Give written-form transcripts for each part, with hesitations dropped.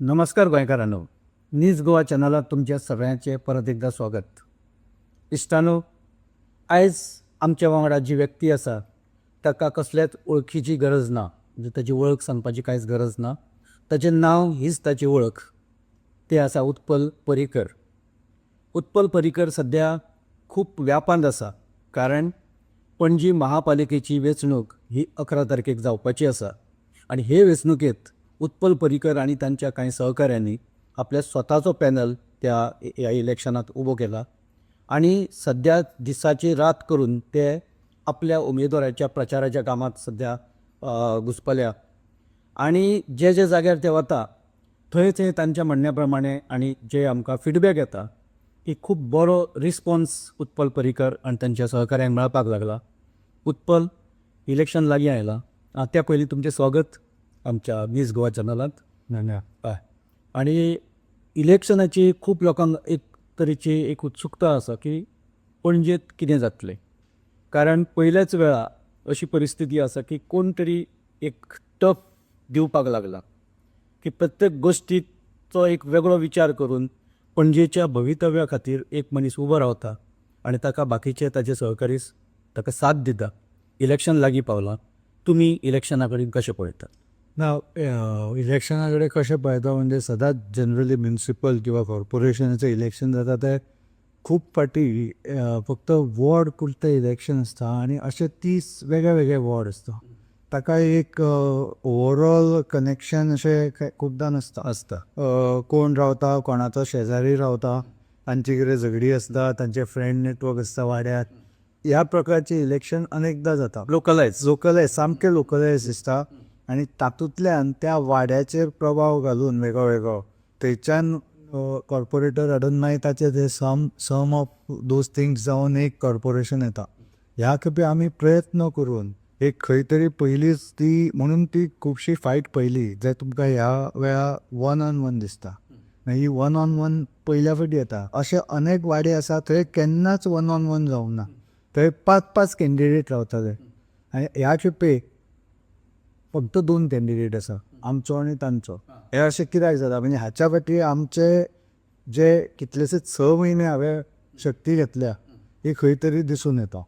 नमस्कार गोंयकारांनो. न्यूज गोवा चॅनलात तुमच्या सगळ्यांचे परत एकदा स्वागत. इश्टानो, आयज आमच्या वांगडा जी व्यक्ती आसा ताका कसल्याच वळखीची गरज ना, म्हणजे ताची वळख सांगपाची कांयच गरज ना. ताचें नांव हीच ताची वळख. ते आसा उत्पल पर्रीकर. उत्पल पर्रीकर सद्या खूब व्यापांत आसा, कारण पणजी महापालिकेची वेंचणूक ही 11 तारखेक जावपाची आसा आनी हे वेंचणुकेंत उत्पल पर्रीकर आनी तांच्या कांय सहकाऱ्यांनी आपल्या स्वताचो पॅनल ह्या इलेक्शनात उबो केला आनी सद्या दिसाची रात करून ते आपल्या उमेदवाराच्या प्रचाराच्या कामात सद्या घुसपल्या. आनी जे जाग्यार ते वता थंय थंय तांच्या म्हणण्या प्रमाणे आनी जे आमकां फिडबॅक येता की खूब बरो रिस्पॉन्स उत्पल पर्रीकर आनी तांच्या सहकाऱ्यांक मेळपाक लागला. उत्पल, इलेक्शन लागीं आयलां. त्या पयलीं तुमचें स्वागत आमच्या न्यूज गोवा चॅनलांत. हय. आनी इलेक्शनाची खूब लोकांक एक तरेची एक उत्सुकता आसा की पणजेंत कितें जातलें, कारण पयल्याच वेळा अशी परिस्थिती आसा की कोण तरी एक टफ दिवपाक लागला की प्रत्येक गोश्टीचो एक वेगळो विचार करून पणजेच्या भवितव्या खातीर एक मनीस उबो रावता आनी ताका बाकीचे ताचे सहकारी ताका साथ दिता. इलेक्शन लागीं पावलां. तुमी इलेक्शना कडेन कशें पळयतात? ना इलेक्शना कडेन कशें पळयता म्हणजे सदांच जनरली म्युनिसिपल किंवा कॉर्पोरेशनाचें इलेक्शन जाता ते खूब फाटी फक्त वॉर्ड पुरतें इलेक्शन आसता आनी अशे 30 वेगळे वेगळे वॉर्ड आसता. ताका एक ओवरऑल कनेक्शन अशें खुबदां नासता. कोण रावता, कोणाचो शेजारी रावता, तांची कितें झगडी आसता, तांचे फ्रेंड नेटवर्क आसता वाड्यार. ह्या प्रकारचें इलेक्शन अनेकदां जाता. लोकलायज सामकें लोकलायज दिसता आनी तातूंतल्यान त्या वाड्याचेर प्रभाव घालून वेगळो वेगळो थंयच्यान कॉर्पोरेटर हाडून मागीर ताचे ते सम ऑफ दोज थिंग्स जावन एक कॉर्पोरेशन येता. ह्या खेपे आमी प्रयत्न करून एक खंय तरी पयलींच ती म्हणून ती खुबशी फायट पयली जे तुमकां ह्या वेळा 1 on 1 दिसता. ही 1 on 1 पयल्या फावटी येता. अशे अनेक वाडे आसा थंय केन्नाच 1 on 1 जावंक ना. थंय 5-5 कॅन्डिडेट रावताले आनी ह्या खेपे फक्त 2 कॅन्डिडेट आसा, आमचो आनी तांचो. हे अशें कित्याक जाता म्हणजे हाच्या फाटीं आमचे जे कितलेशेच 6 म्हयने हांवें शक्ती घेतल्या ही खंय तरी दिसून येता.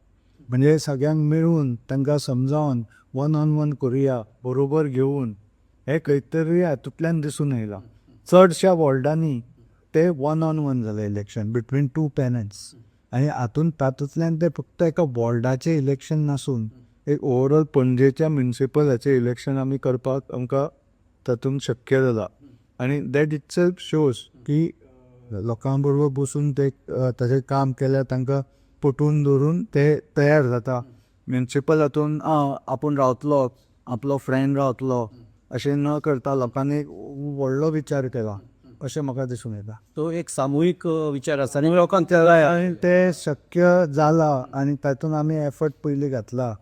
म्हणजे सगळ्यांक मेळून तांकां समजावन 1 on 1 करुया, बरोबर घेवन हे खंय तरी हातूंतल्यान दिसून येयलां. चडशा वॉर्डांनी ते 1 on 1 जालें इलेक्शन बिटवीन 2 पॅनल्स आनी तातूंतल्यान ते फक्त एका वॉर्डाचें इलेक्शन नासून एक ओवरऑल पणजेच्या म्युनिसिपलाचें इलेक्शन आमी करपाक आमकां तातूंत शक्य जालां. आनी दॅट इटसेल्फ शोज की लोकां बरोबर बसून ते ताचें काम केल्यार तांकां पटवून दवरून ते तयार जाता. म्युनिसिपल हातून आपूण रावतलो, आपलो फ्रेंड रावतलो अशें न करता लोकांनी एक व्हडलो विचार केला अशें म्हाका दिसून येता. तो एक सामुहीक विचार आसा आनी लोकांक ते जाय. आनी ते शक्य जालां आनी तातूंत आमी एफर्ट पयलीं घातला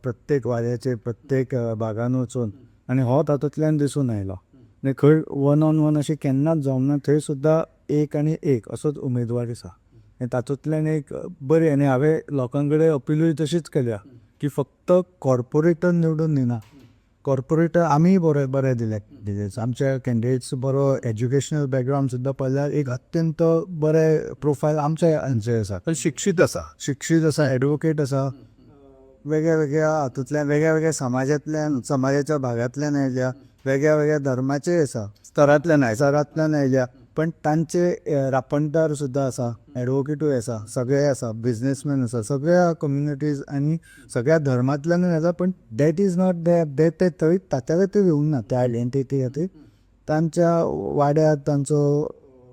प्रत्येक वाड्याचे प्रत्येक भागान वचून आनी हो तातूंतल्यान दिसून आयलो. आनी खंय 1 on 1 अशें केन्नाच जावंक ना. थंय सुद्दां 1 आनी 1 असोच उमेदवार आसा आनी तातूंतल्यान एक बरें. आनी हांवें लोकां कडेन अपिलूय तशीच केल्या की फक्त कॉर्पोरेटर निवडून दिना, कॉर्पोरेटर आमी बरे दिले कॅन्डिडेट्स. आमच्या कॅन्डिडेट्स बरो एज्युकेशनल बॅकग्रावंड सुद्दां पळयल्यार एक अत्यंत बरें प्रोफायल आमचे हांचे आसा. शिक्षीत आसा, एडवोकेट आसा, वेगळ्या वेगळ्या हातूंतल्यान वेगळ्या वेगळ्या समाजाच्या भागांतल्यान आयल्या, वेगळ्या वेगळ्या धर्माचे आसा, स्तरांतल्यान आयल्या, पण तांचे रापणदार सुद्दां आसा, एडवोकेटूय आसा, सगळे आसा, बिझनेसमॅन आसा, सगळ्या कम्युनिटीज आनी सगळ्या धर्मांतल्यानूय आसा. पण दॅट इज नॉट दे थंय ताच्या खातीर येवंक ना. त्या आयडेंटिटी खातीर तांच्या वाड्यार तांचो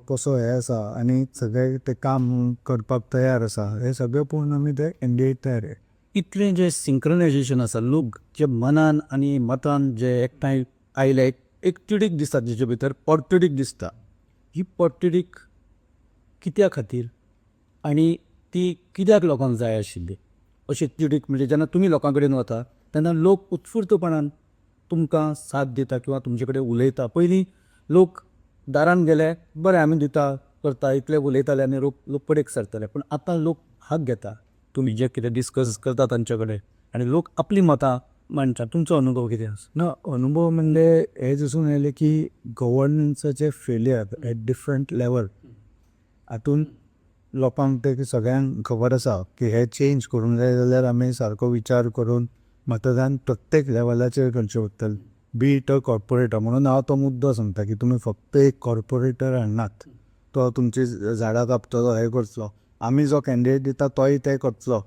कसो हे आसा आनी सगळे ते काम करपाक तयार आसा. हे सगळे पळोवन आमी ते कॅन्डिडेट तयार. इतलें जे सिंक्रोनायजेशन आसा, लोक जे मनान आनी मतान जे एकठांय आयले, एक तिडीक दिसता तेजे भितर पोटतिडीक दिसता. ही पोटतिडीक कित्या खातीर आनी ती कित्याक लोकांक जाय आशिल्ली अशी तिडीक? म्हणजे जेन्ना तुमी लोकां कडेन वता तेन्ना लोक उत्स्फूर्तपणान तुमकां साथ दिता किंवा तुमचे कडेन उलयता. पयलीं लोक दारान गेले, बरें आमी दिता करता इतले उलयताले आनी लोक पडेक सरताले. पूण आतां लोक हाक घेता, तुमी जे कितें डिस्कस करता तांचे कडेन, आनी लोक आपलीं मतां म्हणटा तुमचो अनुभव कितें आसा? ना अनुभव म्हणजे हे दिसून येयलें की गव्हर्नन्साचे फेलियर एट डिफरंट लेवल हातून लोकांक ते सगळ्यांक खबर आसा की हे चेंज करूंक जाय जाल्यार आमी सारको विचार करून मतदान प्रत्येक लेवलाचेर करचें पडटलें. बी इट अ कॉर्पोरेटर म्हणून हांव तो मुद्दो सांगता की तुमी फक्त एक कॉर्पोरेटर हाडनात, तो तुमची झाडां कापतलो हे करतलो, आमी जो कॅन्डिडेट दिता तोय ते करतलो,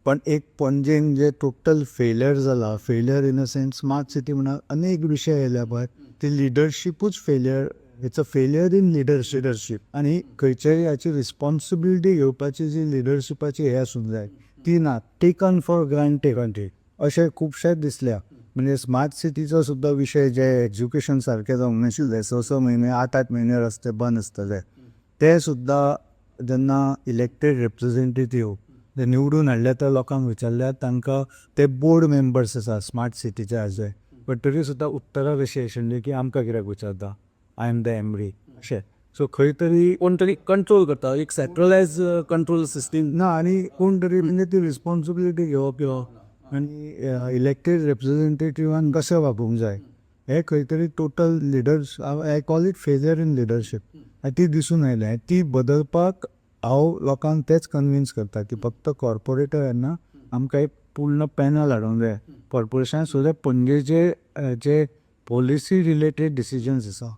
पण एक पणजेन जे टोटल फेलियर जाला, failure in a sense smart city म्हणा अनेक विशय येयल्या पळय, ती लिडरशिपूच failure, it's a failure in leadership. आनी खंयच्याय हाची रिस्पॉन्सिबिलिटी घेवपाची जी लिडरशिपाची हे आसूंक जाय ती ना, टेकन फॉर ग्रांटेड अशें खुबशे दिसल्या. म्हणजे स्मार्ट सिटीचो सुद्दां विशय जे एज्युकेशन सारकें जावंक नाशिल्लें, 6 म्हयने 8 म्हयने रस्ते बंद आसतले, ते सुद्दां जेन्ना इलेक्टेड रिप्रेझेंटेटिव्ह जे निवडून हाडले त्या लोकांक विचारल्यार तांकां ते बोर्ड मेंबर्स आसा स्मार्ट सिटीचे हाजे, बट तरी सुद्दां उत्तरां कशी आशिल्ली की आमकां कित्याक विचारता, आय एम द एमडी अशें. सो खंय तरी कोण तरी कंट्रोल करता, एक सेंट्रलायज कंट्रोल सिस्टीम ना, आनी कोण तरी म्हणजे ती रिस्पॉन्सिबिलिटी घेवप आनी इलेक्टेड रिप्रेझेंटेटिव्हान कशें वागूंक जाय हे खंय तरी total leaders, I call it failure in leadership, आनी ती दिसून आयल्या. ती बदलपाक हांव लोकांक तेच कन्विन्स करता की फक्त कॉर्पोरेटर येना, आमकां एक पूर्ण पॅनल हाडूंक जाय कॉर्पोरेशन, सो दॅट पणजेचे जे पॉलिसी रिलेटेड डिसिजन्स आसा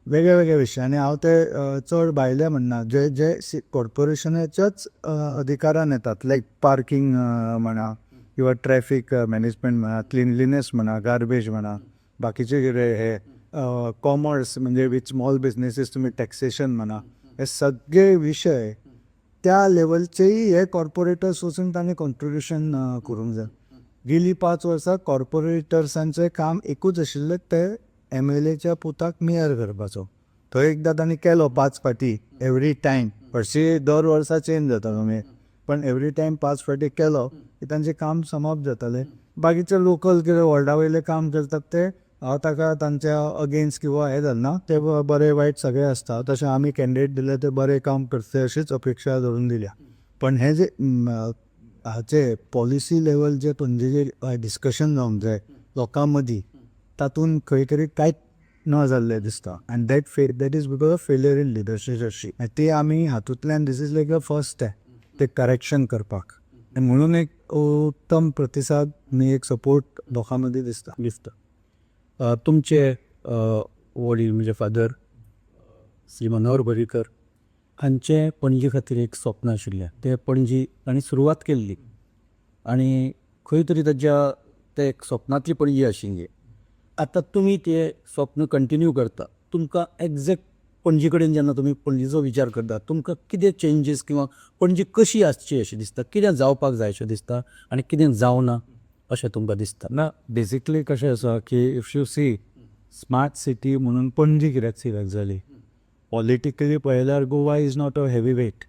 वेगळ्या वेगळ्या विशयांनी, हांव ते चड भायले म्हणना, जे जे कॉर्पोरेशनाच्याच अधिकारान येतात, लायक पार्किंग म्हणा किंवा ट्रॅफिक मॅनेजमेंट म्हणा, क्लिनलिनेस म्हणा, गार्बेज म्हणा, बाकीचे कितें हे कॉमर्स म्हणजे वीथ स्मॉल बिजनेसीस तुमी टॅक्सेशन म्हणा, हे सगळे विशय त्या लेवलचेय हे कॉर्पोरेटर्स वचून तांणी कॉन्ट्रिब्युशन करूंक जाय. गेलीं 5 वर्सां कॉर्पोरेटर्सांचें काम एकूच आशिल्लें, ते MLAच्या पुताक मेयर करपाचो. थंय एकदां तांणी केलो 5 फावटी एवरी टायम, हरशीं दर वर्सा चेंज जातालो मेयर, पण एवरी टायम 5 फावटी केलो की तांचें काम समाप्त जातालें. बाकीचे लोकल कितें वॉर्डा वयलें काम करतात ते हांव ताका तांच्या अगेन्स्ट किंवा हे जालना, ते बरे वायट सगळे आसता, तशें आमी कॅन्डिडेट दिले ते बरें काम करतले अशीच अपेक्षा धरून दिल्या. पण हे जे हाचे पॉलिसी लेवल जे पणजेचे डिस्कशन जावंक जाय लोकां मदीं, तातूंत खंय तरी कांयच न जाल्लें दिसता, आनी that is because of failure in leadership. ती आमी हातूंतल्यान this is like a first step ते करेक्शन करपाक, आनी म्हणून एक उत्तम प्रतिसाद आनी एक सपोर्ट लोकां मदीं दिसता. तुमचे वडील म्हणजे फादर श्री मनोहर पर्रीकर हांचे पणजे खातीर एक स्वप्न आशिल्लें, ते पणजी तांणी सुरवात केल्ली आनी खंय तरी ते एक स्वप्नांतली पणजी आशिल्ली. आतां तुमी तें स्वप्न कंटिन्यू करता, तुमकां एग्जॅक्ट पणजी कडेन जेन्ना तुमी पणजेचो विचार करता, तुमकां कितें चेंजीस किंवा पणजी कशी आसची अशें दिसता, कितें जावपाक जाय अशें दिसता आनी कितें जावना अशें तुमकां दिसता? ना, बेसिकली कशें आसा की if you see smart city म्हणून पणजी कित्याक सिलेक्ट जाली, पॉलिटिकली पळयल्यार Goa is not a heavy weight,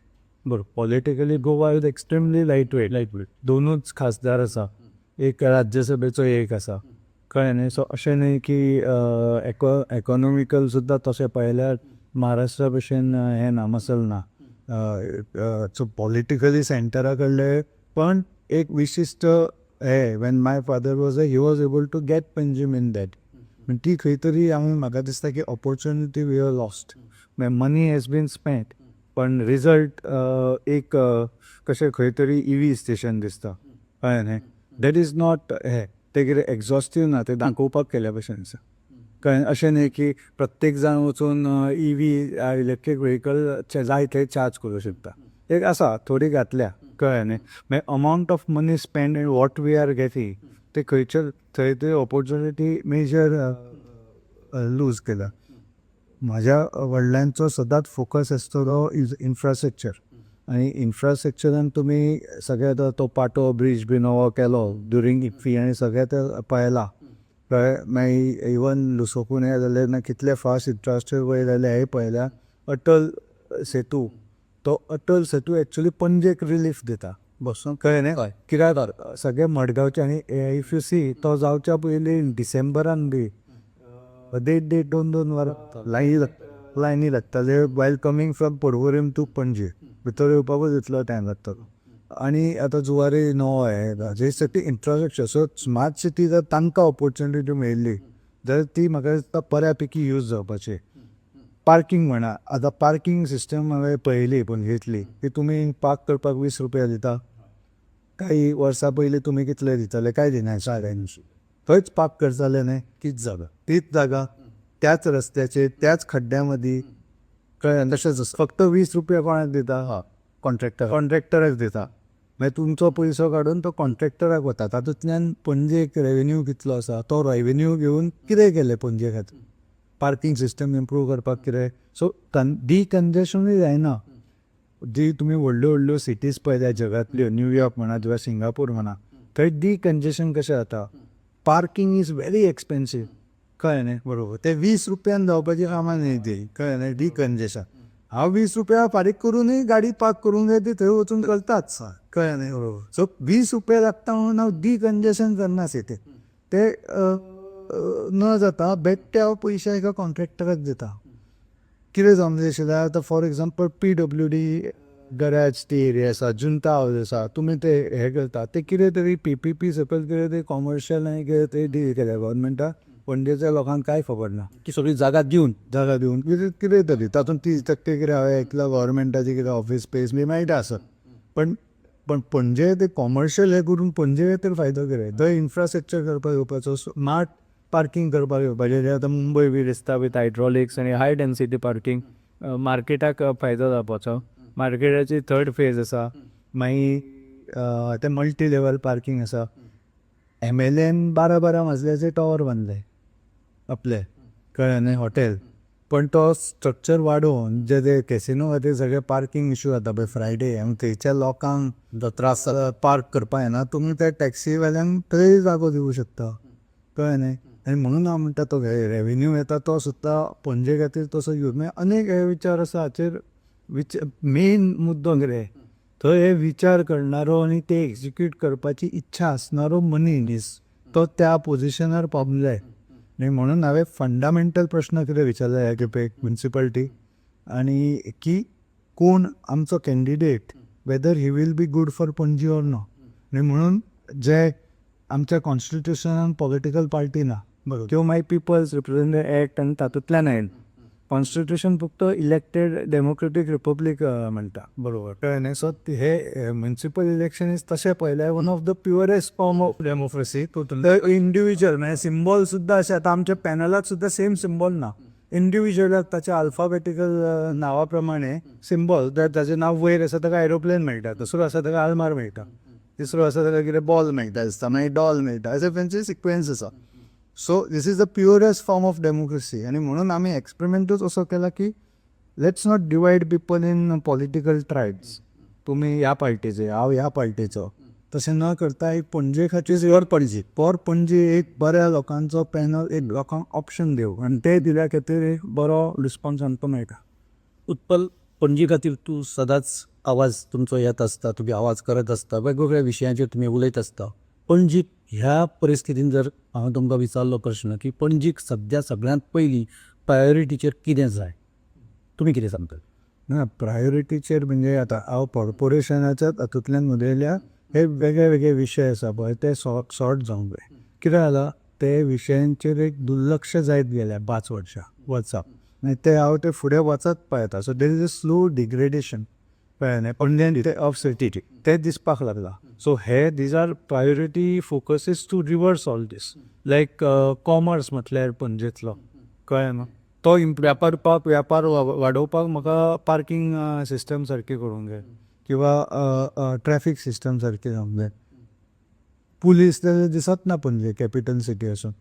बरोबर, politically Goa is extremely light weight. दोनूच खासदार आसा, एक राज्यसभेचो एक आसा, कळ्ळें न्ही. सो अशें न्ही की एकोनॉमिकल सुद्दां तशें पळयल्यार महाराष्ट्रा भशेन हें ना, मसल ना, सो पॉलिटिकली सेंटरा कडले, पण एक विशिश्ट हे when my father was he was able to get Panjim in that. ती खंय तरी म्हाका दिसता की opportunity we have lost. Money has been spent, पण रिजल्ट एक कशें खंय तरी EV स्टेशन दिसता, कळ्ळें न्ही. दॅट इज नॉट हे, ते कितें एक्झॉस्टीव ना, ते दाखोवपाक केल्या भशेन आसा, कळ्ळें. अशें न्ही की प्रत्येक जाण वचून EV इलेक्ट्रीक व्हेकल जाय थंय चार्ज करूं शकता, एक आसा थोडी घातल्या, कळ्ळें न्ही. मागीर amount of money spend and what we are getting ते खंयच्या थंय ते ऑपॉर्च्युनिटी मेजर लूज केला. म्हाज्या वडिलांचो सदांच फोकस आसतो तो इज इन्फ्रास्ट्रक्चर, आनी इन्फ्रास्ट्रक्चरान तुमी सगळ्यात तो पाटो ब्रीज बी नवो केलो ड्युरींग इफ्फी आनी सगळें ते पळयलां, कळ्ळें. मागीर इवन लुसोकून हें जालें ना, कितले फास्ट इन्फ्रास्ट्रक्चर वयर जालें हेंय पळयलां. अटल सेतू, तो अटल सेतू एक्चुली पणजेक रिलीफ दिता बसून, कळ्ळें न्ही. कित्याक सगळे मडगांवचे, आनी इफ यू सी तो जावच्या पयलीं डिसेंबरान बी देड 2 वरां लायनी लागताले vial coming from Porvorim to पणजे, भितर येवपाकूच इतलो टायम लागतालो. आणि आता जुवारी नो आहे हाजेसाठी इन्फ्रास्ट्रक्चर. सो स्मार्ट सिटी जर तांकां ऑपॉर्च्युनिटी मेळिल्ली जाल्यार ती म्हाका दिसता बऱ्यापैकी यूज जावपाची. पार्किंग म्हणा, आतां पार्किंग सिस्टम हांवें पळयली पणजेंतली की तुमी पार्क करपाक 20 रुपया दिता. काही वर्सां पयलीं तुमी कितले दिताले, काय दिना थंयच पार्क करताले न्हय, तीच जागा त्याच रस्त्याचेर त्याच खड्ड्या मदीं कळ्ळें. तशेंच फक्त 20 रुपया कोणाक दिता, कॉन्ट्रॅक्टराक दिता. मागीर तुमचो पयसो काडून तो कॉन्ट्रॅक्टराक वता. तातूंतल्यान पणजेक रेवेन्यू कितलो आसा, तो रेवेन्यू घेवन कितें केलें पणजे खातीर, पार्किंग सिस्टम इम्प्रूव करपाक कितें. सो डिकंजेशनूय जायना. जी तुमी व्हडल्यो व्हडल्यो सिटीज पळयल्या जगांतल्यो, न्यूयॉर्क म्हणा किंवा सिंगापूर म्हणा, थंय डिकंजेशन कशें जाता, पार्किंग इज व्हेरी एक्सपेन्सीव. कळ्ळें न्ही, बरोबर. ते 20 रुपयान जावपाची कामां न्ही ती, कळ्ळें न्ही, डिकंजेशन. हांव 20 रुपया फारीक करूनय गाडी पार्क करूंक जाय ती थंय वचून चलताच, कळ्ळें न्ही, बरोबर. सो 20 रुपया लागता म्हणून हांव डिकंजेशन करना सिटीन. ते न जाता बेट्टे हांव पयशे एका कॉन्ट्रॅक्टराक दिता. कितें जावंक जाय आशिल्लें, आतां फॉर एग्जाम्पल PWD गराज ती एरिया आसा, जुंता हावज आसा, तुमी ते हे करता ते कितें तरी PPP सकयल कितें तरी कॉमर्शियल आनी कितें तरी डील केल्या गव्हर्मेंटान. पणजेच्या लोकांक कांय खबर ना की सगळी जागा दिवन कितें तरी तातूंत 30% कितें हांवें आयकलां गव्हर्मेंटाची कितें ऑफीस स्पेस बी मेळटा आसत. पण पणजे ते कॉमर्शियल हे करून पणजे खातीर फायदो कितें, थंय इन्फ्रास्ट्रक्चर करपाक येवपाचो, स्मार्ट पार्किंग करपाक येवपाचें. आतां मुंबय बी दिसता विथ हायड्रॉलिक्स आनी हाय डेन्सिटी पार्किंग. मार्केटाक फायदो जावपाचो. मार्केटाची 3rd फेज आसा. मागीर ते मल्टी लेवल पार्किंग आसा. MLAन 12 मजल्याचे टॉवर बांदले आपले, कळ्ळें न्ही, हॉटेल. पण तो स्ट्रक्चर वाडोवन जे कॅसिनो खातीर सगळे पार्किंग इश्यू जाता पळय फ्रायडे, आनी थंयच्या लोकांक जो त्रास पार्क करपा येना, तुमी त्या टॅक्सीवाल्यांक थंय जागो दिवंक शकता, कळ्ळें न्ही. आनी म्हणून हांव म्हणटा तो रेवेन्यू येता तो सुद्दां पणजे खातीर तसो यूज. मागीर अनेक हे विचार आसा हाचेर. मेन मुद्दो कितें, थंय हे विचार करणारो आनी ते एक्झिक्यूट करपाची इच्छा आसणारो मनीस तो त्या पोजिशनार पावूंक जाय. न्ही म्हणून हांवें फंडामेंटल प्रश्न कितें विचारला ह्या खेपेक म्युनिसिपालिटी, आनी की कोण आमचो candidate, whether he will be good for Panaji or no. न्ही म्हणून जे आमच्या कॉन्स्टिट्युशनान पॉलिटिकल पार्टी ना, बरोबर, त्यो मागीर पिपल्स रिप्रेझेंटेटिव्ह एक्ट आनी तातूंतल्यान आयला. कॉन्स्टिट्युशन फक्त इलेक्टेड डेमोक्रेटीक रिपब्लीक म्हणटा, बरोबर, कळ्ळें न्ही. सो हे म्युनिसिपल इलेक्शन इज तशें पळयल्यार one of the purest form of democracy. Individual म्हणजे सिम्बॉल सुद्दां अशें, आतां आमच्या पॅनलाक सुद्दां सेम सिम्बॉल ना. इंडिव्हिज्युअलाक ताच्या अल्फाबेटिकल नांवा प्रमाणे सिम्बॉल, ताचें नांव वयर आसा ताका एरोप्लेन मेळटा, दुसरो आसा ताका आल्मार मेळटा, तिसरो आसा ताका कितें बॉल मेळटा दिसता, मागीर डॉल मेळटा, अशें तांचे सिक्वेन्स आसा. So this is the purest form of democracy. आनी म्हणून आमी एक्सपेरिमेंटूच असो केला की let's not divide people in political tribes. तुमी ह्या पार्टीचे, हांव ह्या पार्टीचो, तशें न करता एक पणजे खातीर फॉर पणजी एक बऱ्या लोकांचो पॅनल, एक लोकांक ऑप्शन दिवं, आनी ते दिल्या खातीर एक बरो रिस्पॉन्स आमकां मेळटा. उत्पल, पणजी खातीर तूं सदांच आवाज तुमचो येत आसता, तुमी आवाज करत आसता, वेगवेगळ्या विशयांचेर तुमी उलयत आसता. पणजीक ह्या परिस्थितीन जर हांवें तुमकां विचारलो प्रश्न की पणजीक सद्या सगळ्यांत पयलीं प्रायोरिटीचेर कितें जाय, तुमी कितें सांगतात? ना, प्रायोरिटीचेर म्हणजे आतां हांव कॉर्पोरेशनाच्या हातूंतल्यान उलयल्या, हे वेगळे वेगळे विशय आसा पळय ते सॉर्ट जावंक जाय. कितें जाला, ते विशयांचेर एक दुर्लक्ष जायत गेल्या 5 वर्सां, आनी ते फुडें वचत पळयता. So there is a slow degradation, कळ्ळें न्ही, पणजेन ऑफ सिटी ते दिसपाक लागला. So these are priority focuses to reverse all these. Like commerce म्हटल्यार पणजेंतलो, कळ्ळें न्हू, तो व्यापार वाडोवपाक म्हाका पार्किंग सिस्टम सारकी करूंक जाय, किंवा ट्रॅफीक सिस्टम सारकी जावंक जाय. पुलीस दिसत ना पणजे कॅपिटल सिटी असून,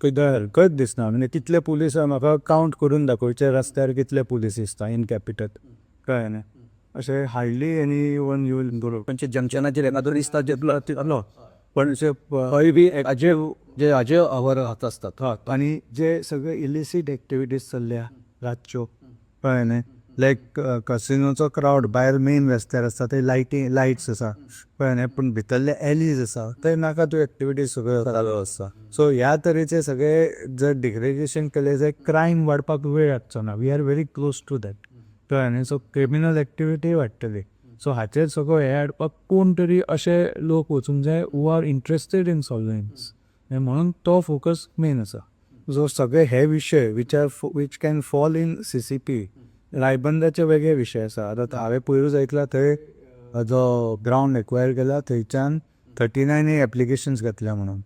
खंयच दिसना. म्हणजे कितले पुलीस म्हाका कावंट करून दाखोवचे रस्त्यार कितले पुलीस दिसता इन कॅपिटल, कळ्ळें न्ही. अशें hardly anyone you will बरोबर. म्हणजे जंक्शनाचेर येता तो दिसता जालो, पण खंय बी हाजे आवर हात आसतात. आनी जे सगळे इलिसीट एक्टिविटीज चल्ल्या रातच्यो, कळ्ळें न्ही, लायक कसिनोचो क्रावड भायर मेन रस्त्यार आसता, थंय लायट्स आसा, कळ्ळें न्ही, पूण भितरले एलीज आसा थंय नाका त्यो एक्टिविटीज सगळ्यो चालू आसता. सो ह्या तरेचे सगळे जर डिग्रेडेशन केलें जाल्यार क्रायम वाडपाक वेळ लागचो ना. We are very close to that, कळ्ळें न्ही. सो क्रिमिनल एक्टिविटी वाडटली. सो हाचेर सगळो हे हाडपाक कोण तरी अशे लोक वचूंक जाय हू आर इंट्रस्टेड इन सॉल्विंग्स, म्हणून तो फोकस मेन आसा. जो सगळे हे विशय which can fall in CCP, रायबंदाचे वेगळे विशय आसा. आतां हांवें पयरूच ऐकला थंय जो ग्रावंड एक्वायर केला थंयच्यान 39 एप्लिकेशन्स घातल्या म्हणून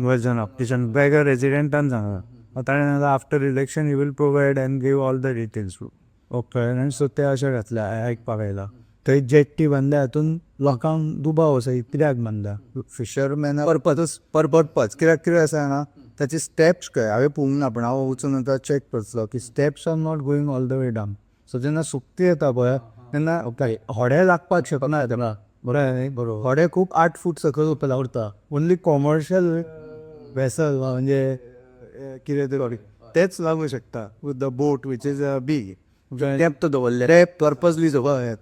वर्जन ऑप्टिशन वेगळ्या रेजिडेंटान सांगला. ताणें after election he will provide and give all the details. Okay, so ते अशें घातल्या आयकपाक आयला. थंय जेट्टी बांदल्या हातून लोकांक दुबाव आसा कित्याक बांदला फिशरमॅन पर्पज कित्याक आसा हांगा ताचे स्टेप्स कळय हांवें पळोवंक ना, पूण हांव वचून आतां चॅक करतलो की steps are not going all the way down. So जेन्ना सुकती येता पळय तेन्ना होडे लागपाक शकना तेन्ना बरें बरोबर. होडे खूब 8 फूट सकयल उरता उरता. ओन्ली कॉमर्शियल वेसल म्हणजे कितें तरी तेच लागू शकता with the boat which is big depth दवरले डेप्थ पर्पजली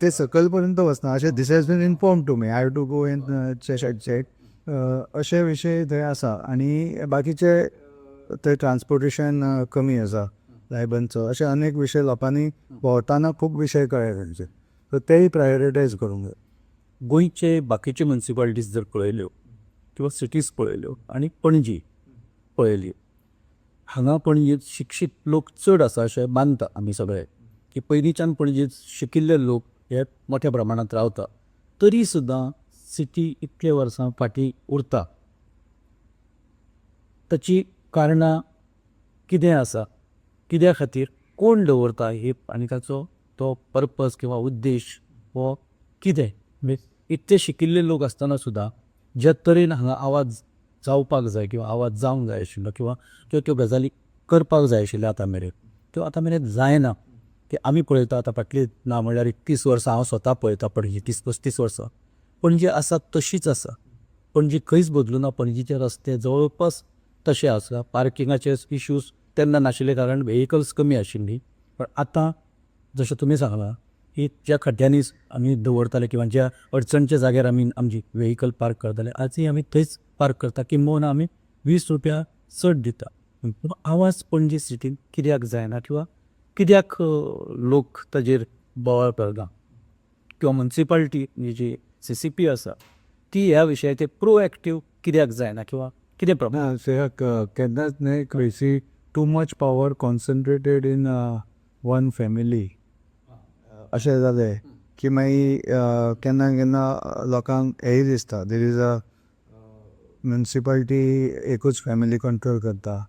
ते सकयल पर्यंत वचना अशें this has been inform to me. I have to go in check अशे विशय थंय आसा. आनी बाकीचे थंय ट्रान्सपोर्टेशन कमी आसा रायबंदचो. अशे अनेक विशय लोकांनी भोंवताना खूब विशय कळ्ळे तांचे, सो तेय प्रायोरिटायज करूंक जाय. गोंयचे बाकीचे म्युन्सिपालिटीज जर पळयल्यो किंवा सिटीज पळयल्यो आनी पणजी पळयली, हांगा पणजेंत शिक्षीत लोक चड आसा अशें मानता आमी सगळे, की पयलींच्यान पणजेंत शिकिल्ले लोक हे मोठ्या प्रमाणांत रावता. तरी सुद्दां सिटी इतले वर्सां फाटीं उरता. ताची कारणां कितें आसा, कित्या खातीर, कोण दवरता ही, आनी ताचो तो पर्पज किंवा उद्देश हो कितें. इतले शिकिल्ले लोक आसतना सुद्दां ज्या तरेन हांगा आवाज जावपाक जाय किंवा आवाज जावंक जाय आशिल्लो किंवा त्यो गजाली करपाक जाय आशिल्ल्यो आतां मेरेन त्यो आतां मेरेन जायना. ते आमी पळयता आतां फाटली ना म्हणल्यार 30 वर्सां हांव स्वता पळयता पणजी 30-35 वर्सां पणजी आसा तशीच आसा. पणजी खंयच बदलूना. पणजीचे रस्ते जवळपास तशे आसा. पार्किंगाचे इश्यूज तेन्ना नाशिल्ले कारण व्हेहिकल्स कमी आशिल्लीं, पण आतां जशें तुमी सांगलां की ज्या खड्ड्यांनी आमी दवरताले किंवा ज्या अडचणच्या जाग्यार आमी आमची व्हेहिकल पार्क करताले आजय आमी थंयच पार्क करता. किंबहुना आमी 20 रुपया चड दिता. पूण आवाज पणजी सिटीन कित्याक जायना किंवा कित्याक लोक ताजेर बोवाळ करना किंवा म्युन्सिपालिटी जी CCP आसा ती ह्या विशयाचेर प्रोएक्टीव कित्याक जायना किंवा कितें प्रॉब्लेम. ना केन्नाच न्हय खंयची too much power concentrated in one family अशें जालें की मागीर केन्ना केन्ना लोकांक हेय दिसता देर इज अ म्युन्सिपालिटी एकूच फॅमिली कंट्रोल करता,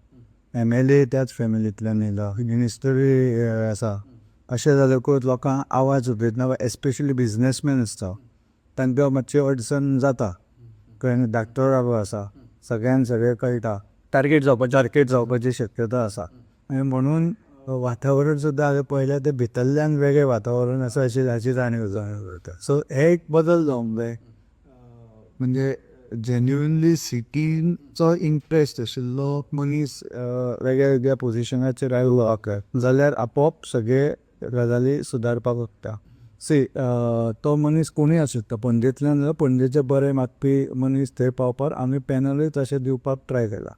MLA त्याच फॅमिलींतल्यान येयला, मिनिस्टरूय आसा. अशें जाल्यार लोकांक आवाज उलयतना एस्पेशली बिजनेसमॅन आसता तांकां मातशी अडचण जाता. कळ्ळें, धाकटो जागो आसा, सगळ्यांक सगळें कळटा, टार्गेट जावपाची शक्यता आसा. आनी म्हणून वातावरण सुद्दां हांवें पळयलें तें भितरल्यान वेगळें वातावरण आसा अशी हाची जाणीव जाता. सो हे एक बदल जावंक जाय. म्हणजे जेन्युअनली सिटीचो इंट्रस्ट आशिल्लो मनीस वेगळ्या वेगळ्या पोजिशनाचेर आयलो जाल्यार आपोआप सगळे गजाली सुदारपाक लागता. तो मनीस कोणूय आसूं शकता, पणजेंतल्यान जाल्यार पणजेचे बरे मागपी मनीस थंय पावपाक आमी पॅनलूय तशें दिवपाक ट्राय केला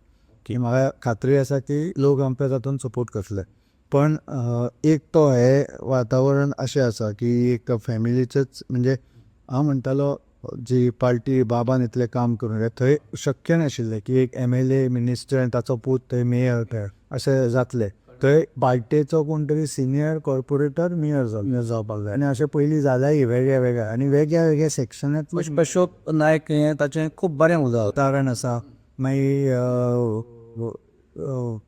की म्हाका खात्री आसा की लोक आमकां तातूंत सपोर्ट करतले. पण एक तो हे वातावरण अशें आसा की एक फॅमिलीचेच म्हणजे हांव म्हणटालो जी पार्टी बाबान इतलें काम करून थंय शक्य नाशिल्लें की एक MLA मिनिस्टर आनी ताचो पूत थंय मेयर अशें जातलें. थंय पार्टेचो कोण तरी सिनियर कॉर्पोरेटर मेयर जावपाक जाय. आनी अशें पयलीं जाल्याय वेगळ्या वेगळ्या आनी वेगळ्या वेगळ्या सेक्शनांत अशोक नायक हें ताचें खूब बरें उदाहरण आसा. मागीर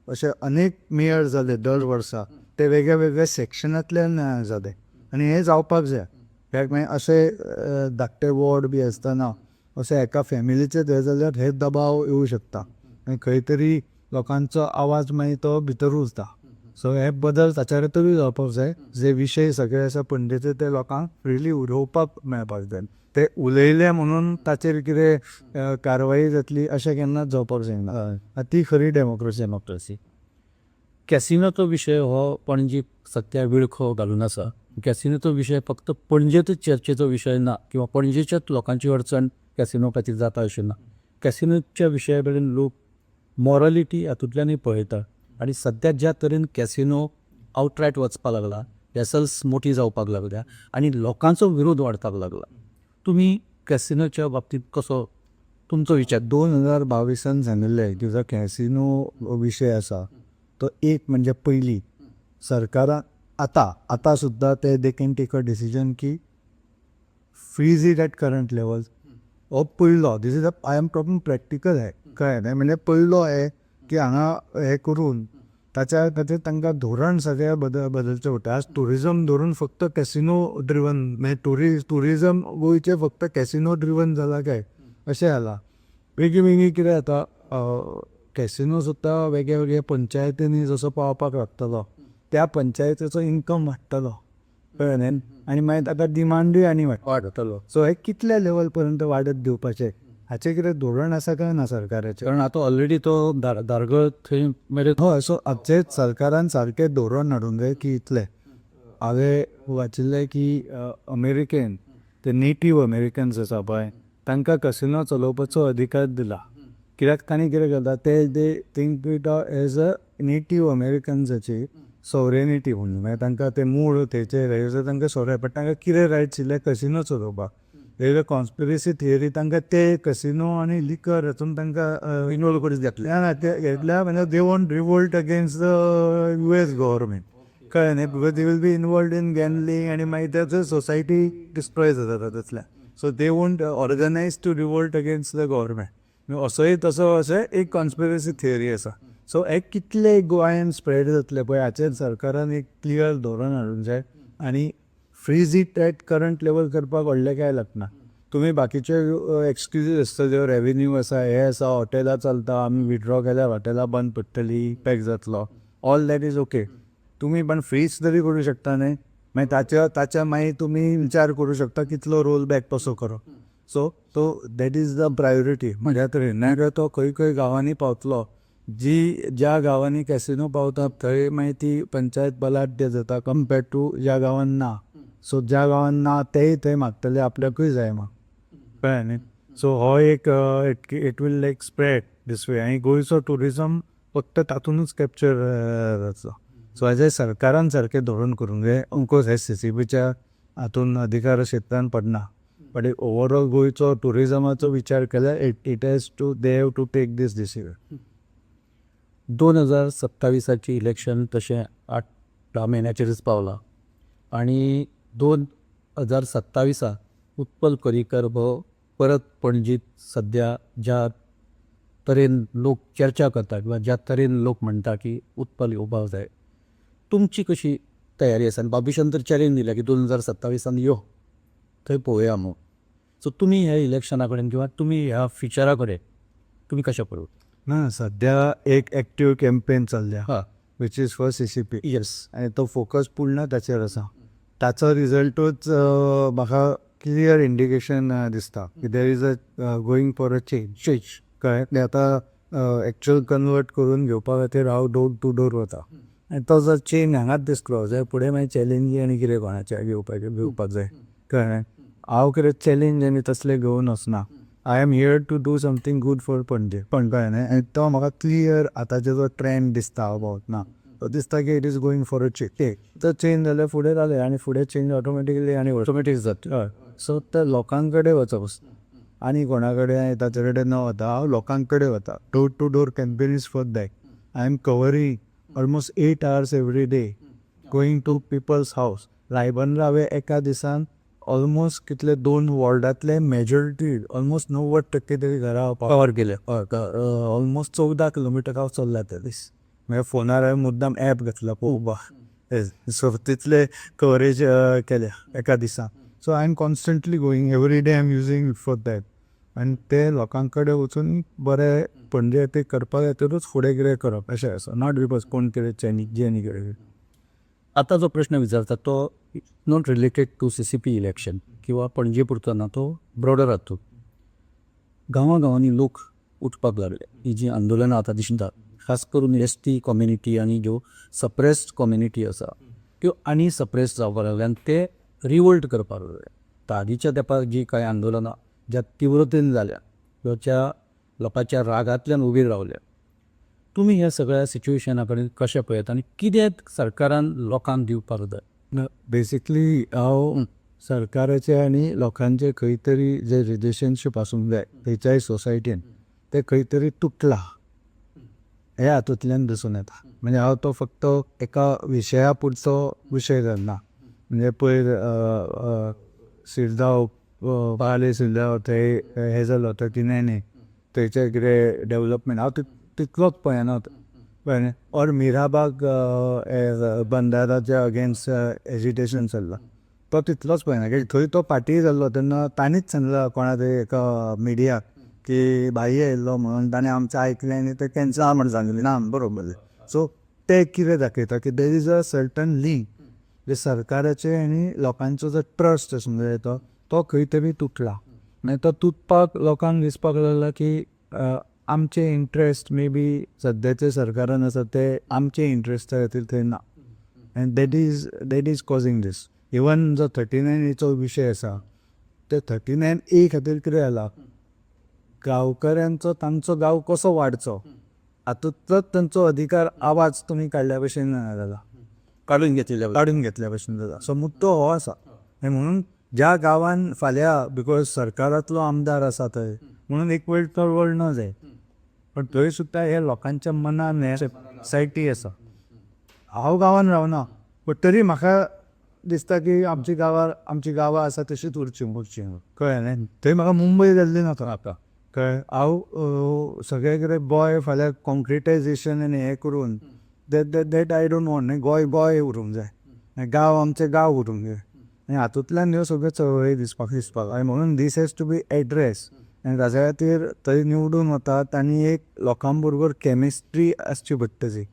अशे अनेक मेयर जाले दर वर्सा, ते वेगळ्या वेगळ्या सेक्शनांतल्यान जाले आनी हें जावपाक जाय. कित्याक मागीर अशें धाकटे वॉर्ड बी आसतना अशें एका फॅमिलीचे थंय जाल्यार हे दबाव येवं शकता आनी खंय तरी लोकांचो आवाज मागीर तो भितर उरता. सो हे बदल ताचेरूय जावपाक जाय. जे विशय सगळे आसा पणजेचे ते लोकांक फ्रिली उलोवपाक मेळपाक जाय. ते उलयले म्हणून ताचेर कितें कारवाई जातली अशें केन्नाच जावपाक जायना. ती खरी डेमोक्रेसी. कॅसिनोचो विशय हो पणजी सद्या विळखो घालून आसा. कॅसिनोचो विशय फक्त पणजेतच चर्चेचो विशय ना किंवा पणजेच्याच लोकांची अडचण कॅसिनो खातीर जाता अशें ना. कॅसिनोच्या विशया कडेन लोक मॉरलिटी हातूंतल्यानूय पळयता. आनी सद्या ज्या तरेन कॅसिनो आवटरायट वचपाक लागला वेसल्स मोठी जावपाक लागल्या आनी लोकांचो विरोध वाडपाक लागला. तुमी कॅसिनोच्या बाबतींत कसो तुमचो विचार? 2022 जाल्लेले जो कॅसिनो विशय आसा तो एक म्हणजे पयलीं सरकारान आतां सुद्दां they can take a decision की freeze it at current level. हो पयलो this is I am talking practical आहे कळ्ळें न्ही. म्हणजे पयलो आहे की हांगा हें करून ताच्या खातीर तांकां धोरण सगळें बदलचें पडटा. आज टुरिजम धरून फक्त कॅसिनो ड्रिवन म्हणजे टुरिजम गोंयचें फक्त कॅसिनो ड्रिवन जाला काय अशें जाला. वेगळी कितें जाता कॅसिनो सुद्दां वेगळ्या पंचायतींनी जसो पावपाक लागतलो त्या पंचायतीचो इन्कम वाडटलो कळ्ळें न्ही. आनी मागीर ताका डिमांडूय आनी वाडटलो. सो हे कितल्या लेवल पर्यंत वाडत दिवपाचें हाचें कितें धोरण आसा काय ना सरकाराचें? कारण आतां ऑलरेडी तो दारगळ थंय मेरेन हय. सो हाचें सरकारान सारकें धोरण हाडूंक जाय की इतलें. हांवें वाचिल्लें की अमेरिकेन ते नेटीव अमेरिकन्स आसा पळय तांकां कॅसिनो चलोवपाचो अधिकार दिला. कित्याक तांणी कितें करता they think it as a native अमेरिकन्साची सॉवरेनिटी म्हणून. मागीर तांकां ते मूळ थंयचे तांकां सोवराय बट तांकां कितें रायट्स दिले कॅसिनो चलोवपाक. तेजे कॉन्स्पिरसी थियरी तांकां ते कॅसिनो आनी लिकर हातून तांकां इनवॉल्व करून घेतल्या म्हणजे they want revolt against the US government कळ्ळें न्ही. Because they will be involved in gambling आनी मागीर त्याच सोसायटी डिस्ट्रॉय जाता तसल्या. So they want organise to revolt against the government. असोय तसो अशें एक कॉन्स्पिरसी थियरी आसा. सो हे कितले गोंयान स्प्रेड जातले पळय हाचेर सरकारान एक क्लियर धोरण हाडूंक जाय. आनी freeze it at current level करपाक व्हडलें काय लागना. तुमी बाकीचे एक्सक्युजीस आसतल्यो रेवेन्यू आसा हे आसा हॉटेलां चलता आमी विड्रॉ केल्यार हॉटेलां बंद पडटलीं पॅक जातलो ऑल दॅट इज ओके. तुमी पण फ्रीज तरी करूं शकता न्ही. मागीर ताच्या मागीर तुमी विचार करूं शकता कितलो रोल बॅक कसो करप. So that is the priority म्हज्या तरेन. नाजाल्यार तो खंय गांवांनी पावतलो ज्या गांवांनी कॅसिनो पावता थंय मागीर ती पंचायत बलाढ्य जाता कंपेर्ड टू ज्या गांवान ना. सो ज्या गांवान ना तेय थंय मागतले आपल्याकूय जाय म्हणून कळ्ळें न्ही. सो हो एक इट वील लायक स्प्रेड दीस वे आनी गोंयचो टुरिजम फक्त तातूंतच कॅप्चर जातलो. सो हाजें सरकारान सारकें धोरण करूंक जाय. ऑफकोर्स हे CCBच्या हातून अधिकार क्षेत्रान पडना बट एक ओवरऑल गोंयचो टुरिजमाचो विचार केल्यार it has to they have to take this decision. 2027ची इलेक्शन तशें 8-10 म्हयन्याचेरच पावलां आनी 2027 उत्पल पर्रीकर हो परत पणजीत सद्या ज्या तरेन लोक चर्चा करता किंवा ज्या तरेन लोक म्हणटा की उत्पल येवपाक जाय, तुमची कशी तयारी आसा? बाबीशान तर चॅलेंज दिल्या की 2027 यो थंय पळोवया म्हणून. सो तुमी ह्या इलेक्शना कडेन किंवा तुमी ह्या फिचरा कडेन तुमी कशें पळोवता? ना सद्या एक एक्टीव कॅम्पेन चल्ल्या हां which is for CCP yes आनी तो फोकस पूर्ण ताचेर आसा. ताचो रिजल्टूच म्हाका क्लियर इंडिकेशन दिसता की देर is a going for a change कळ्ळें. आतां एक्चुअल कन्वर्ट करून घेवपा खातीर हांव डोर टू डोर वता आनी तो जर चेंज हांगाच दिसलो जाल्यार फुडें मागीर चॅलेंजी आनी कितें कोणाच्या घेवपाक जाय कळ्ळें. हांव कितें चॅलेंज आनी तसलें घेवन वचना. I am here to do something good for Panaji कळ्ळें न्ही. आनी तो म्हाका क्लियर आतांचो जो ट्रेंड दिसता अबावट ना तो दिसता की it is going for a change. तो चेंज जाल्यार फुडें जालें आनी फुडें चेंज ऑटोमॅटिकली आनी ऑटोमॅटीक जाता. हय. सो त्या लोकां कडेन वचप आनी कोणा कडेन ताचे कडेन न वता हांव लोकां कडेन वता. Door to door campaign is for that. I am covering almost 8 hours every day going to peoples houses. रायबंदरा हांवें एका दिसान ऑलमोस्ट कितले 2 वॉर्डांतले मेजॉरिटी ऑलमोस्ट 90% तरी घरां कवर केले. ऑलमोस्ट 14 किलोमिटर हांव चल्ला त्या दीस. मागीर फोनार हांवें मुद्दाम ॲप घेतला पळोवपाक. सो तितले कवरेज केल्या एका दिसा. So I am constantly going every day I am using it for that. आनी ते लोकां कडेन वचून बरें पणजे ते करपा खातीरूच फुडें कितें करप अशें आसा. नॉट बिकॉज कोण कितें चॅलेंजी आनी कितें. आतां जो प्रश्न विचारता तो not related to CCP election किंवा पणजे पुरतो ना, तो ब्रॉडर हातूंत गांवांनी लोक उठपाक लागले. ही जी आंदोलनां आतां दिसता खास करून ST कम्युनिटी आनी ज्यो सप्रेस्ड कम्युनिटी आसा त्यो आनी सप्रेस जावपाक लागल्या आनी ते रिवोल्ट करपाक लागले. आदींच्या तेंपार जी कांय आंदोलनां ज्या तीव्रतेन जाल्या किंवा ज्या लोकांच्या रागांतल्यान उबी रावल्या, तुमी ह्या सगळ्या सिच्युएशना कडेन कशें पळयता आनी कितें सरकारान लोकांक दिवपाक जाय? बेसिकली हांव सरकाराचे आनी लोकांचे खंय तरी जे रिलेशनशीप आसूंक जाय खंयच्याय सोसायटीन ते खंय तरी तुटला हे हातूंतल्यान दिसून येता. म्हणजे हांव तो फक्त एका विशया पुरतो विशय धरना. म्हणजे पयर शिरगांव पाळले शिरगांव थंय हें जालो 39 थंयचे कितें डेवलपमेंट हांव तितलोच पळयना कळ्ळें. और मिराबाग बंदाराच्या अगेन्स्ट एजिटेशन चल्लां तो तितलोच पळयना. कित्याक थंय तो पार्टी जाल्लो तेन्ना तांणीच सांगला कोणा तरी एका मिडियाक की भाई येयल्लो म्हणून ताणें आमचें आयकलें आनी तें कॅन्सल म्हण सांगलें ना बरोबर. सो ते कितें दाखयता की देर इज अ सर्टन लिंक जे सरकाराचे आनी लोकांचो जो ट्रस्ट आसूंक जाय तो खंय तरी तुटला. आनी तो तुटपाक लोकांक दिसपाक लागला की आमचे इंट्रस्ट मे बी सद्याचे सरकारान आसा ते आमचे इंट्रस्टा खातीर थंय ना. And that is causing this. Even जो 39A विशय आसा ते 39A खातीर कितें जाला गांवकऱ्यांचो तांचो गांव कसो वाडचो हातूंतलोच तांचो अधिकार आवाज तुमी काडल्या भशेन जाला काडून घेतल्या भशेन जाता. सो मुद्दो हो आसा. आनी म्हणून ज्या गांवान फाल्यां बिकॉज सरकारांतलो आमदार आसा थंय म्हणून एक वेळ चळवळ न जाय पण थंय सुद्दां हे लोकांच्या मनान हे सोसायटी आसा. हांव गांवान रावना बट तरी म्हाका दिसता की आमची गांवां आसा तशीच उरची कळ्ळें न्ही. थंय म्हाका मुंबय जाल्ली नाका आतां कळ्ळें. हांव सगळे कितें गोंय फाल्यां कॉन्क्रिटायजेशन आनी हें करून that I don't want. Goa उरूंक जाय गांव आमचे गांव उरूंक जाय आनी हातूंतल्यान ह्यो सगळ्यो चळवळी दिसपाक आनी म्हणून दीस हॅज टू बी एड्रेस. आनी ताच्या खातीर थंय निवडून वतात आनी एक लोकां बरोबर कॅमिस्ट्री आसची पडटली.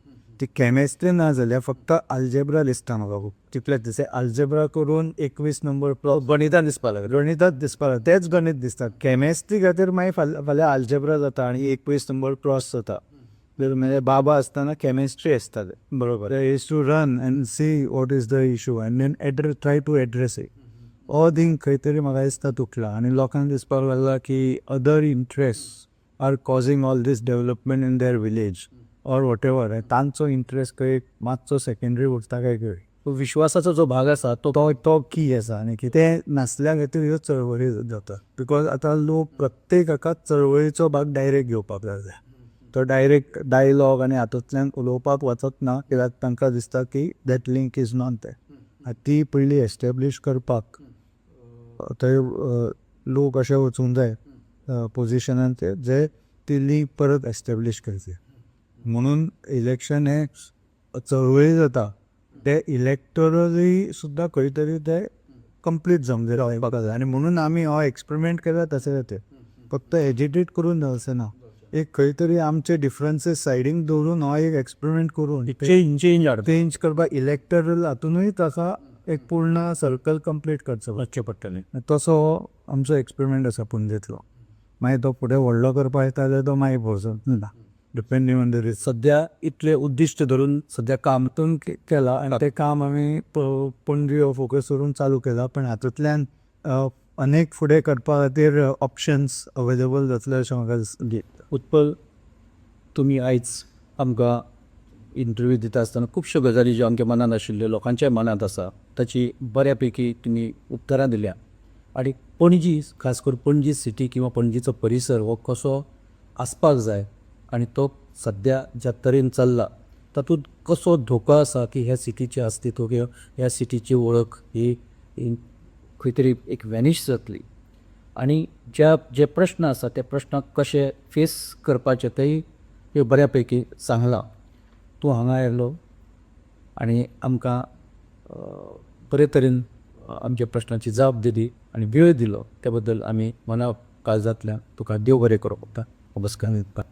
ती कॅमिस्ट्री ना जाल्यार फक्त आल्जेब्रा दिसता म्हाका खूब तितलेंच दिसता. आल्जेब्रा करून 21 नंबर गणितान दिसपाक लागलें. गणिताच दिसपाक लागता तेच गणित दिसता. कॅमिस्ट्री खातीर मागीर फाल्यां आल्जेब्रा जाता आनी 21 नंबर क्रॉस जाता. म्हणजे बाबा आसतना कॅमिस्ट्री आसता बरोबर. Is to run and see what is the issue and then try to address it. हो थिंग खंय तरी म्हाका दिसता तुटला आनी लोकांक दिसपाक लागला की other interest are causing all this development in their village or whatever. तांचो इंट्रस्ट खंय मातसो सेकंडरी उरता काय खंय. विश्वासाचो जो भाग आसा तो की आसा आनी कितें नासल्या खातीर ह्यो चळवळी जाता. बिकॉज आतां लोक प्रत्येक हाका चळवळीचो भाग डायरेक्ट घेवपाक लागला. तो डायरेक्ट डायलॉग आनी हातूंतल्यान उलोवपाक वचत ना कित्याक तांकां दिसता की that link is not there. ती पयली एस्टॅब्लीश करपाक थंय लोक अशे वचूंक जाय पोजिशनान जे ती लिंक परत एस्टॅब्लीश करचे. म्हणून इलेक्शन हे चळवळी जाता ते इलेक्टोरली सुद्दां खंय तरी ते कंप्लीट जावंक जाय. आनी म्हणून आमी हो एक्सपेरिमेंट केला ताचे खातीर फक्त एजिटेट करून जावचें ना. एक खंय तरी आमचे डिफरन्सीस सायडीन दवरून हो एक एक्सपेरिमेंट करून चेंज करपाक इलेक्टरल हातूनय ताका एक पूर्ण सर्कल कंप्लीट करचें पडटलें. तसो हो आमचो एक्सपेरिमेंट आसा पणजेंतलो. मागीर तो फुडें व्हडलो करपाक येता जाल्यार तो मागीर पळोवचो ना डिपेंडींग ऑन द रिस्क. सद्या इतले उद्दिश्ट धरून सद्या काम केलां आनी तें काम आमी पणजी हो फोकस करून चालू केलां. पण हातूंतल्यान अनेक फुडें करपा खातीर ऑप्शन्स अवेलेबल जातले अशें म्हाका दिसता. उत्पल, तुमी आयज आमकां इंटरव्यू दिता आसतना खुबश्यो गजाली ज्यो आमच्या मनांत आशिल्ल्यो लोकांच्या मनांत आसा ताची बऱ्या पैकी तुमी उत्तरां दिल्या. आनी पणजी खास करून पणजी सिटी किंवा पणजीचो परिसर हो कसो आसपाक जाय आनी तो सद्या ज्या तरेन चल्ला तातूंत कसो धोको आसा की ह्या सिटीचें अस्तित्व किंवा ह्या सिटीची वळख ही खंय तरी एक वॅनिश जातली. आनी जे प्रश्न आसा ते प्रश्नाक कशे फेस करपाचे तेय बऱ्या पैकी सांगलां. तूं हांगा येयलो आनी आमकां बरे तरेन आमच्या प्रश्नाची जाप दिली आनी वेळ दिलो त्या बद्दल आमी मना काळजांतल्यान तुका देव बरें करूं. नमस्कार.